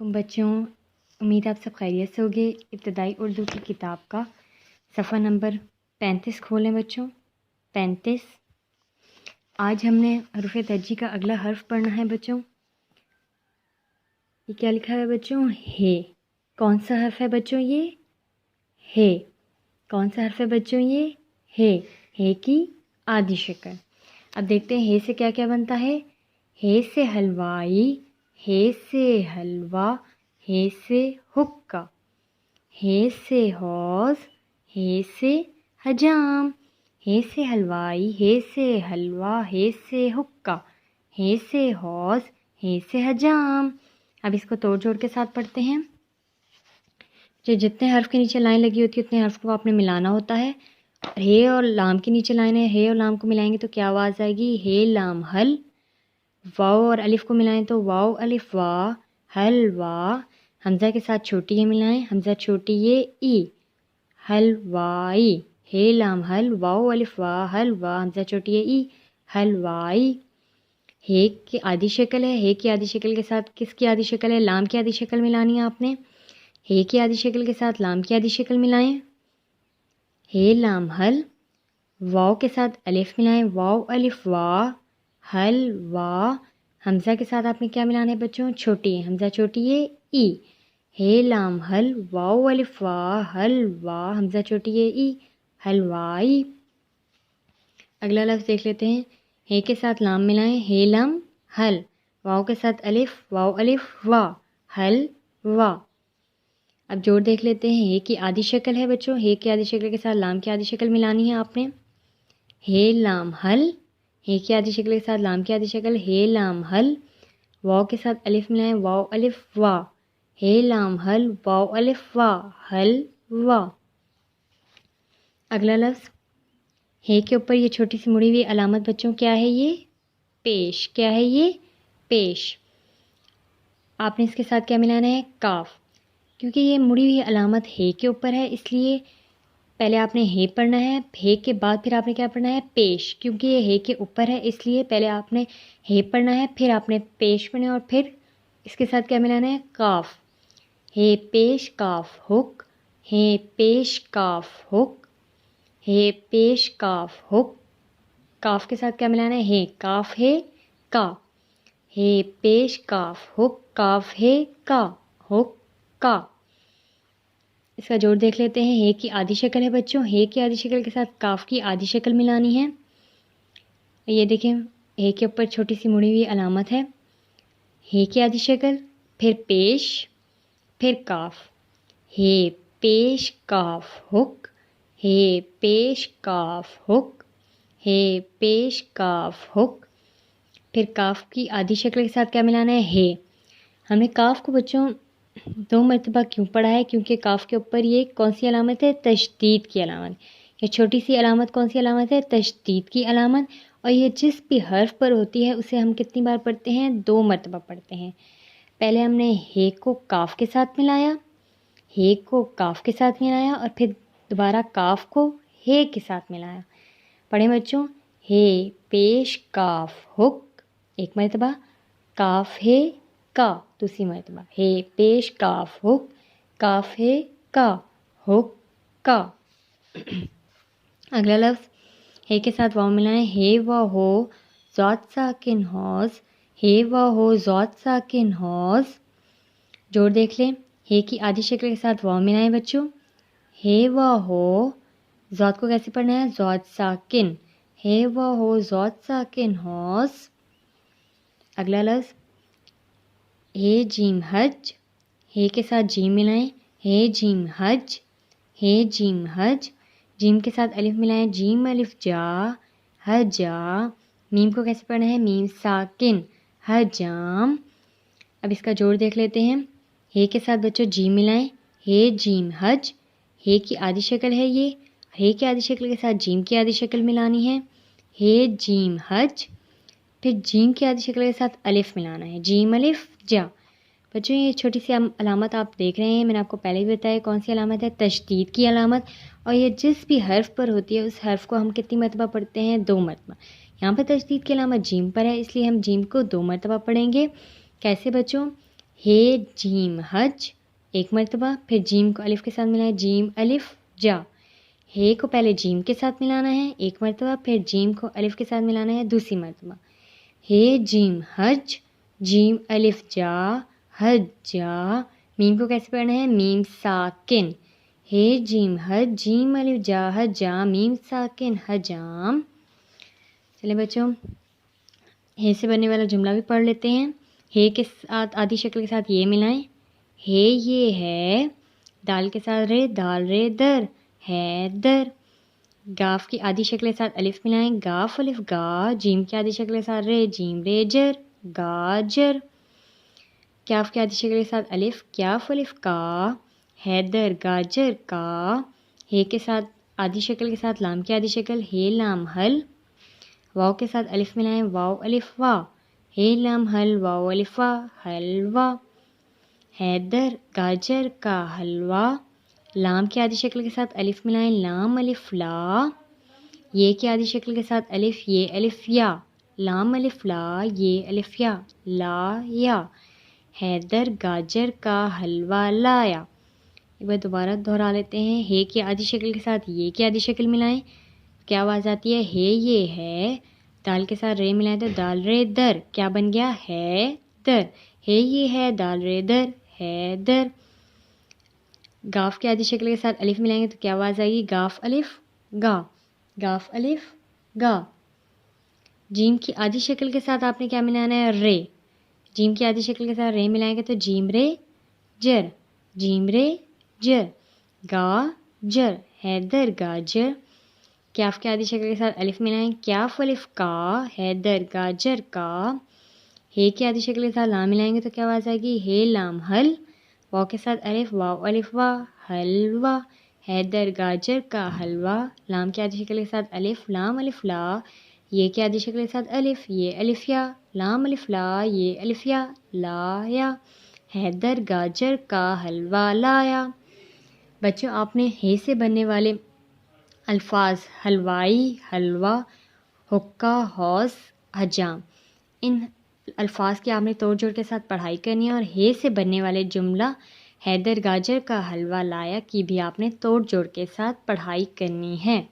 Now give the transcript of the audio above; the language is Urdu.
علیکم بچوں، امید آپ سب خیریت سے ہوگے۔ ابتدائی اردو کی کتاب کا صفحہ نمبر 35 کھولیں بچوں، 35۔ آج ہم نے حروف ترجیع کا اگلا حرف پڑھنا ہے بچوں۔ یہ کیا لکھا ہے بچوں؟ ہے۔ کون سا حرف ہے بچوں؟ یہ ہے۔ کون سا حرف ہے بچوں؟ یہ ہے۔ ہے کی آدھی شکل۔ اب دیکھتے ہیں ہے سے کیا کیا بنتا ہے۔ ہے سے حلوائی، ہے سے حلوہ، ہے سے حقہ، ہے سے حوض، ہے سے حجام، ہے سے حلوائی، ہے سے حلوہ، ہے سے حقہ، ہے سے حوض، ہے سے حجام۔ اب اس کو توڑ جوڑ کے ساتھ پڑھتے ہیں۔ جو جتنے حرف کے نیچے لائن لگی ہوتی ہے اتنے حرف کو آپ نے ملانا ہوتا ہے۔ ہے اور لام کے نیچے لائن ہے، ہے اور لام کو ملائیں گے تو کیا آواز آئے گی؟ ہے لام حل۔ واو اور الف کو ملائیں تو واو الف وا، حل وا۔ حمزہ کے ساتھ چھوٹی یہ ملائیں، حمزہ چھوٹی یہ ای، حلوائی۔ ہے لام حل، واو الف وا، حل وا، حمزہ چھوٹی یہ ای، حلوائی۔ ہے کی آدھی شکل ہے، ہے کی آدھی شکل کے ساتھ کس کی آدھی شکل ہے؟ لام کی آدھی شکل ملانی ہے آپ نے۔ ہے کی آدھی شکل کے ساتھ لام کی آدھی شکل ملائیں، ہے لام حل۔ واو کے ساتھ الف ملائیں، واو الف وا، حل وا۔ حمزہ کے ساتھ آپ نے کیا ملانا ہے بچوں؟ چھوٹی ہے، حمزہ چھوٹی ہے ای، ہے لام حل، واو الف وا، حل وا، حمزہ چھوٹی ہے ای، حلوائی۔ اگلا لفظ دیکھ لیتے ہیں۔ ہے کے ساتھ لام ملائیں، ہے لام حل۔ واو کے ساتھ الف، واو الف وا، حل وا۔ اب جوڑ دیکھ لیتے ہیں۔ ہے کی آدھی شکل ہے بچوں، ہے کی آدھی شکل کے ساتھ لام کی آدھی شکل ملانی ہے آپ نے۔ ہے لام حل، ہے کی آدھی شکل کے ساتھ لام کی آدھی شکل، ہے لام حل۔ واو کے ساتھ الف ملائیں، واو الف وا، ہے لام حل، واو الف وا، حل وا۔ اگلا لفظ ہے کے اوپر یہ چھوٹی سی مڑی ہوئی علامت بچوں کیا ہے؟ یہ پیش۔ کیا ہے یہ؟ پیش۔ آپ نے اس کے ساتھ کیا ملانا ہے؟ کاف۔ کیونکہ یہ مڑی ہوئی علامت ہے کے اوپر ہے اس لیے پہلے آپ نے ہے پڑھنا ہے، ہے کے بعد پھر آپ نے کیا پڑھنا ہے؟ پیش۔ کیونکہ یہ ہے کے اوپر ہے اس لیے پہلے آپ نے ہے پڑھنا ہے، پھر آپ نے پیش پڑھنا ہے اور پھر اس کے ساتھ کیا ملانا ہے؟ کاف۔ ہے پیش کاف حق، ہے پیش کاف حق، ہے پیش کاف حق۔ کاف کے ساتھ کیا ملانا ہے؟ ہے کاف ہے کا، ہے پیش کاف حق، کاف ہے کا، حق کا۔ اس کا جوڑ دیکھ لیتے ہیں۔ ہے کی آدھی شکل ہے بچوں، ہے کی آدھی شکل کے ساتھ کاف کی آدھی شکل ملانی ہے۔ یہ دیکھیں ہے کے اوپر چھوٹی سی مڑی ہوئی علامت ہے، ہے کی آدھی شکل، پھر پیش، پھر کاف، ہے پیش کاف حق، ہے پیش کاف حق، ہے پیش کاف حق۔ پھر کاف کی آدھی شکل کے ساتھ کیا ملانا ہے؟ ہم نے کاف کو بچوں 2 مرتبہ کیوں پڑھا ہے؟ کیونکہ کاف کے اوپر یہ کون سی علامت ہے؟ تشدید کی علامت۔ یہ چھوٹی سی علامت کون سی علامت ہے؟ تشدید کی علامت۔ اور یہ جس بھی حرف پر ہوتی ہے اسے ہم کتنی بار پڑھتے ہیں؟ 2 مرتبہ پڑھتے ہیں۔ پہلے ہم نے ہے کو کاف کے ساتھ ملایا، ہے کو کاف کے ساتھ ملایا اور پھر دوبارہ کاف کو ہے کے ساتھ ملایا۔ پڑھیں بچوں، ہے پیش کاف حق ایک مرتبہ، کاف ہے کا دوسری مرتبہ، ہے پیش کاف حق، کاف ہے کا، حق کا۔ اگلا لفظ ہے کے ساتھ واو ملائیں، ہے و ہو ذات ساکن حوض، ہے و ہو ذات ساکن حوض۔ جوڑ دیکھ لیں۔ ہے کی آدھی شکل کے ساتھ واو ملائیں بچوں، ہے و ہو، ذات کو کیسے پڑھنا ہے؟ ذات ساکن، ہے و ہو ذات ساکن حوض۔ اگلا لفظ ہے جیم حج، ہے کے ساتھ جیم ملائیں، ہے جیم حج، ہے جیم حج۔ جیم کے ساتھ الف ملائیں، جیم الف جا، حجا۔ میم کو کیسے پڑھنا ہے؟ میم ساکن، حجام۔ اب اس کا جوڑ دیکھ لیتے ہیں۔ ہے کے ساتھ بچوں جیم ملائیں، ہے جیم حج، ہے کی آدھی شکل ہے یہ، ہے کی آدھی شکل کے ساتھ جیم کی آدھی شکل ملانی ہے، ہے جیم حج۔ پھر جیم کی آدھی شکل کے ساتھ الف ملانا ہے، جیم الف جا۔ بچوں یہ چھوٹی سی علامت آپ دیکھ رہے ہیں، میں نے آپ کو پہلے بھی بتایا کون سی علامت ہے؟ تشدید کی علامت۔ اور یہ جس بھی حرف پر ہوتی ہے اس حرف کو ہم کتنی مرتبہ پڑھتے ہیں؟ 2 مرتبہ۔ یہاں پہ تشدید کی علامت جیم پر ہے اس لیے ہم جیم کو 2 مرتبہ پڑھیں گے۔ کیسے بچوں؟ ہے جیم حج ایک مرتبہ، پھر جیم کو الف کے ساتھ ملائیں، جیم الف جا، ہے کو پہلے جیم کے ساتھ ملانا ہے ایک مرتبہ، پھر جیم کو الف کے ساتھ ملانا ہے دوسری مرتبہ، ہے جیم حج، جیم الف جا، حج جا، میم کو کیسے پڑھنا ہے؟ میم ساکن، ہے جیم حج، جیم الف جا، حج جا، میم ساکن، حجام۔ چلیں بچوں، ہے سے بننے والا جملہ بھی پڑھ لیتے ہیں۔ ہے کے ساتھ آدھی شکل کے ساتھ یہ ملائیں، ہے یہ ہے، دال کے ساتھ رے، دال رے در، ہے در۔ گاف کی آدھی شکل کے ساتھ الف ملائیں، گاف الف گا، جیم کی آدھی شکل کے ساتھ رے، جیم رے جر، گاجر۔ کیاف کی آدھی شکل کے ساتھ الف، کیاف الف کا، حیدر گاجر کا۔ ہے کے ساتھ آدھی شکل کے ساتھ لام کی آدھی شکل، ہے لام حل۔ واؤ کے ساتھ الف ملائیں، واؤ الف وا، ہے لام حل، واؤ الف وا، حلوا۔ حیدر گاجر کا حلوا۔ لام کی آدھی شکل کے ساتھ الف ملائیں، لام الف لا۔ یہ کی آدھی شکل کے ساتھ الف، یہ الف یا، لام الف لا، یہ الف یا، لا یا۔ حیدر گاجر کا حلوا لایا۔ ایک بار دوبارہ دہرا لیتے ہیں، ہے کی آدھی شکل کے ساتھ یہ کی آدھی شکل ملائیں، کیا آواز آتی ہے؟ ہے یہ ہے، دال کے ساتھ رے ملائیں تو دال رے در، کیا بن گیا؟ ہے در۔ ہے یہ ہے، دال رے در، ہے در۔ گاف کی آدھی شکل کے ساتھ الف ملائیں گے تو کیا آواز آئے گی؟ گاف الف گا، گاف الف گا۔ جیم کی آدھی شکل کے ساتھ آپ نے کیا ملانا ہے؟ رے۔ جیم کی آدھی شکل کے ساتھ رے ملائیں گے تو جیم رے جر، جیم رے جر، گا جر، حیدر گاجر۔ کیاف کی آدھی شکل کے ساتھ الف ملائیں، کیاف الف کا، حیدر گاجر کا۔ ہے کی آدھی شکل کے ساتھ لام ملائیں گے تو کیا آواز آئے گی؟ ہے لام حل۔ واؤ کے ساتھ الف، واؤ الف وا، حلوا، حیدر گاجر کا حلوا۔ لام کی آدھی شکل کے ساتھ الف، لام الف لا۔ یہ کی آدھی شکل کے ساتھ الف، یہ الف یا، لام الف لا، یہ الف یا، لایا۔ حیدر گاجر کا حلوا لایا۔ بچوں، آپ نے ہے سے بننے والے الفاظ حلوائی، حلوہ، حکا، حوض، حجام، ان الفاظ کی آپ نے توڑ جوڑ کے ساتھ پڑھائی کرنی ہے، اور ہے سے بننے والے جملہ حیدر گاجر کا حلوہ لایا کی بھی آپ نے توڑ جوڑ کے ساتھ پڑھائی کرنی ہے۔